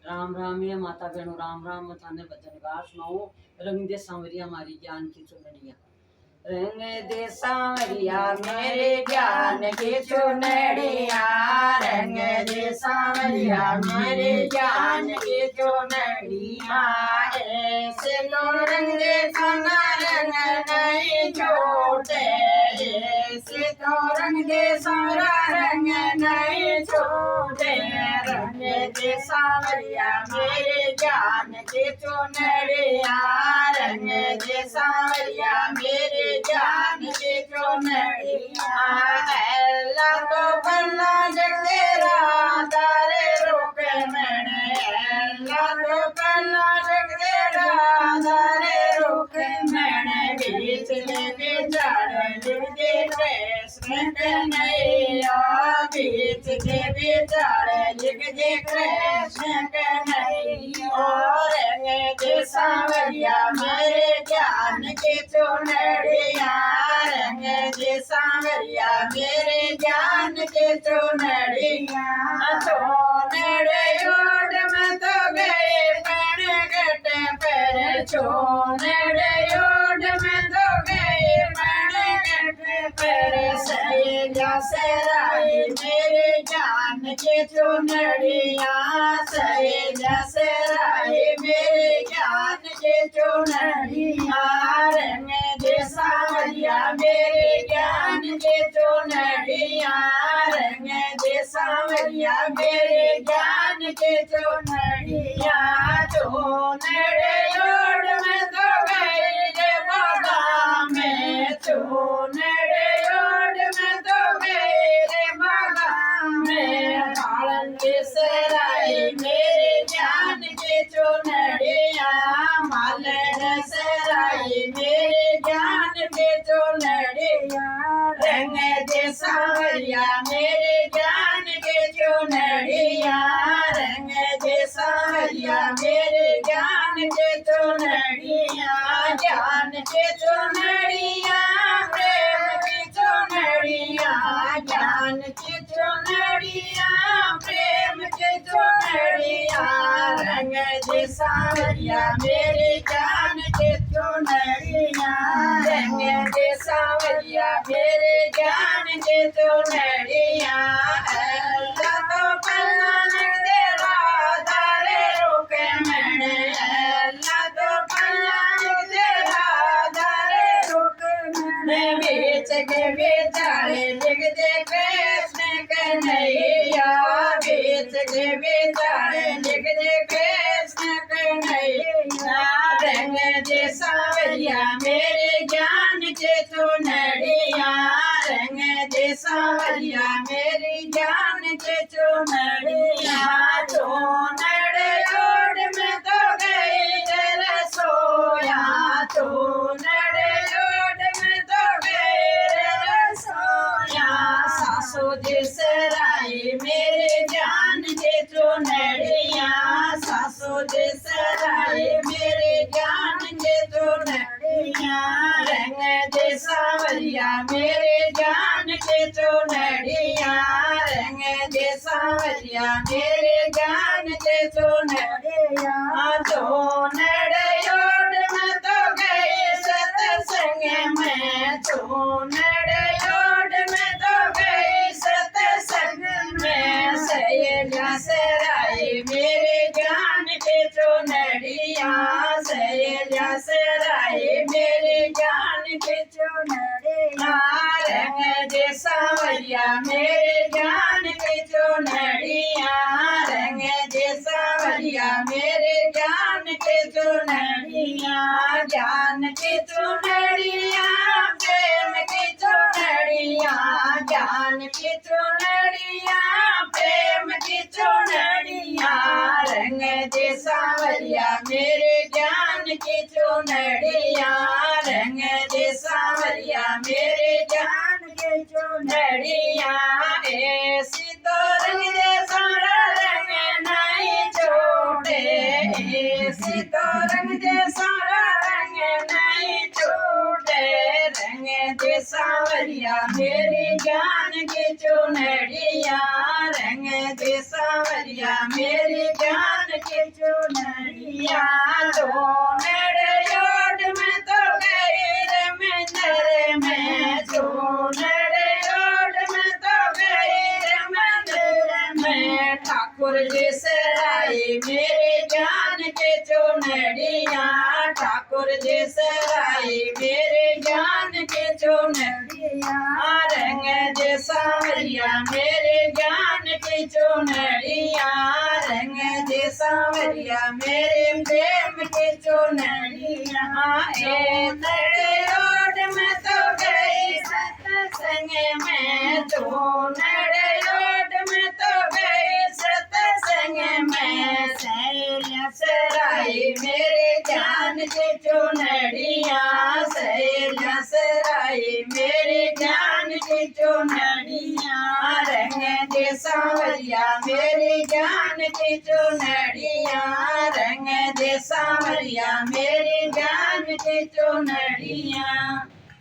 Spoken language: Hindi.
राम राम ये माता बहनों, राम राम। मचाने भजन गा सुनाओ। रंग दे सांवरिया हमारी ज्ञान की चुनरिया। रंग दे सांवरिया मेरे ज्ञान की चुनरिया। रंग दे सांवरिया मेरे ज्ञान की चुनरिया। ऐसे तो रंग दे सोना रंग नहीं छोटे। ऐसे तो रंग दे सारा रंग नहीं छोटे। रंग दे सांवरिया मेरे ज्ञान की चुनरिया। रंग दे सांवरिया मेरे ज्ञान की चुनरिया। एला तो पल्ला जगदेरा तारे रोके मैंने। एला तो पल्ला जगदेरा तारे रोके मैंने। बीच में बेचारे लिखते कृष्ण कन्हैया। बीच के बेचारे लिखते कृष्ण कन्हैया। रंग दे सांवरिया मेरे ज्ञान की चुनरिया। रंग दे सांवरिया मेरे ज्ञान की चुनरिया। चुनरे ओढ़ में तो गए पण घट पर। चुनरे ओढ़ में तो गए पण घट पर। सहेजा सराय मेरे ज्ञान की चुनरिया। सहेजा सराय मेरे ज्ञान की चुनरिया। रंग दे सांवरिया मेरे ज्ञान की चुनरिया। रंग दे सांवरिया मेरे ज्ञान की चुनरिया। चुनरे ओढ़ में तो गए रे बाबा में। चुनरे ओढ़ में तो गए रे बाबा में। मालन के सराय मेरे ज्ञान की चुनरिया। मालन सराय मेरे ज्ञान की चुनरिया। रंग दे सांवरिया मेरे ज्ञान की चुनरिया। रंग दे सांवरिया मेरे ज्ञान की चुनरिया। ज्ञान की चुनरिया प्रेम की चुनरिया। ज्ञान की चुनरिया प्रेम की चुनरिया। रंग दे सांवरिया मेरे ज्ञान की चुनरिया। रंग दे सांवरिया मेरे ज्ञान की चुनरिया। एला तो पल्ला जगदेरा तारे रोके मैंने। एला तो पल्ला जगदेरा तारे रोके मैंने। बीच के बेचारे लिख दे कृष्ण कन्हैया। बीच के बेचारे लिख दे कृष्ण कन्हैया। रंग दे सांवरिया मेरे ज्ञान की चुनरिया। रंग दे सांवरिया मेरे ज्ञान की चुनरिया। चुनरे ओढ़ में तो गई रे सोया। चुनरे ओढ़ में तो गई रे सोया। सासू जी सराय मेरे ज्ञान की चुनरिया। सासू जी सराय मेरे ज्ञान की चुनरिया। रंग दे सांवरिया मेरे ज्ञान की चुनरिया। रंग दे सांवरिया मेरे ज्ञान की चुनरिया। चुनरे ओढ़ में तो गए सत्संग में। चुनरे ओढ़ में तो गए सत्संग में। सहेजा सराय मेरे ज्ञान की चुनरिया। सहेजा सराय मेरे ज्ञान की चुनरिया। रंग दे सांवरिया मेरे ज्ञान की चुनरिया। रंग दे सांवरिया मेरे ज्ञान की चुनरिया। ज्ञान की चुनरिया प्रेम की चुनरिया। ज्ञान की चुनरिया प्रेम की चुनरिया। रंग दे सांवरिया मेरे ज्ञान की चुनरिया। रंग दे सांवरिया मेरे ज्ञान की चुनरिया। ऐसी तो रंग दे सारा रंग नहीं छोटे। ऐसी तो रंग दे सारा रंग नहीं छोटे। रंग दे सांवरिया मेरे ज्ञान की चुनरिया। रंग दे सांवरिया मेरे ज्ञान की चुनरिया चूनड़ में तो गई रे मंदिर में चूनड़ में तो गई रे मंदिर में ठाकुर जी से आई मेरी जान की चुनरिया ठाकुर जी से आई मेरी जान की चुनरिया रंग दे सांवरिया मेरे ज्ञान की चुनरिया रंग दे सांवरिया मेरे प्रेम की चुनरिया ए रोड में तो गई सत्संग में चुनड़ रोड में तो गई सत्संग में सैया सराई मेरे ज्ञान की चुनरिया सैया सराई मेरे ज्ञान की चुनरिया रंग दे सांवरिया मेरे ज्ञान की चुनरिया रंग दे सांवरिया मेरे ज्ञान की चुनरिया।